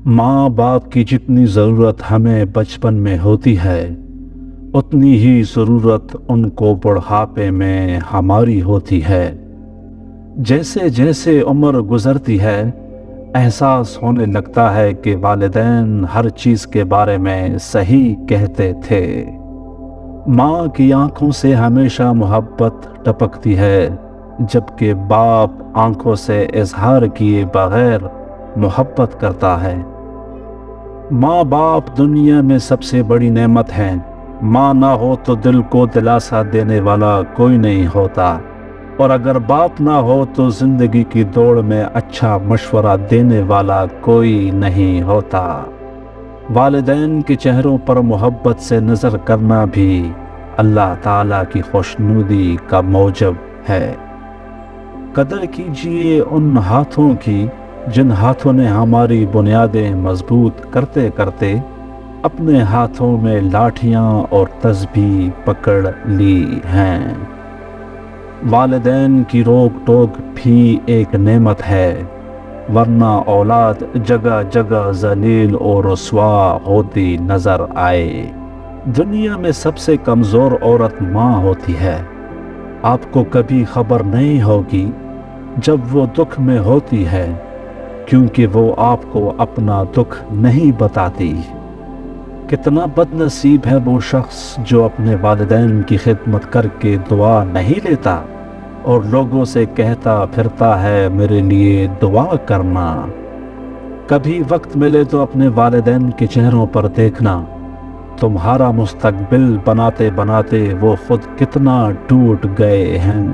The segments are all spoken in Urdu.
ماں باپ کی جتنی ضرورت ہمیں بچپن میں ہوتی ہے اتنی ہی ضرورت ان کو بڑھاپے میں ہماری ہوتی ہے۔ جیسے جیسے عمر گزرتی ہے احساس ہونے لگتا ہے کہ والدین ہر چیز کے بارے میں صحیح کہتے تھے۔ ماں کی آنکھوں سے ہمیشہ محبت ٹپکتی ہے جبکہ باپ آنکھوں سے اظہار کیے بغیر محبت کرتا ہے۔ ماں باپ دنیا میں سب سے بڑی نعمت ہیں۔ ماں نہ ہو تو دل کو دلاسا دینے والا کوئی نہیں ہوتا، اور اگر باپ نہ ہو تو زندگی کی دوڑ میں اچھا مشورہ دینے والا کوئی نہیں ہوتا۔ والدین کے چہروں پر محبت سے نظر کرنا بھی اللہ تعالیٰ کی خوشنودی کا موجب ہے۔ قدر کیجئے ان ہاتھوں کی جن ہاتھوں نے ہماری بنیادیں مضبوط کرتے کرتے اپنے ہاتھوں میں لاٹھیاں اور تسبیح پکڑ لی ہیں۔ والدین کی روک ٹوک بھی ایک نعمت ہے، ورنہ اولاد جگہ جگہ ذلیل اور رسوا ہوتی نظر آئے۔ دنیا میں سب سے کمزور عورت ماں ہوتی ہے۔ آپ کو کبھی خبر نہیں ہوگی جب وہ دکھ میں ہوتی ہے، کیونکہ وہ آپ کو اپنا دکھ نہیں بتاتی۔ کتنا بد نصیب ہے وہ شخص جو اپنے والدین کی خدمت کر کے دعا نہیں لیتا اور لوگوں سے کہتا پھرتا ہے میرے لیے دعا کرنا۔ کبھی وقت ملے تو اپنے والدین کے چہروں پر دیکھنا، تمہارا مستقبل بناتے بناتے وہ خود کتنا ٹوٹ گئے ہیں۔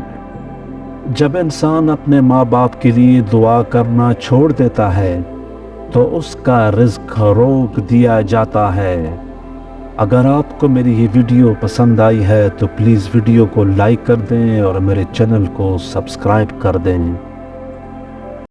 جب انسان اپنے ماں باپ کے لیے دعا کرنا چھوڑ دیتا ہے تو اس کا رزق روک دیا جاتا ہے۔ اگر آپ کو میری یہ ویڈیو پسند آئی ہے تو پلیز ویڈیو کو لائک کر دیں اور میرے چینل کو سبسکرائب کر دیں۔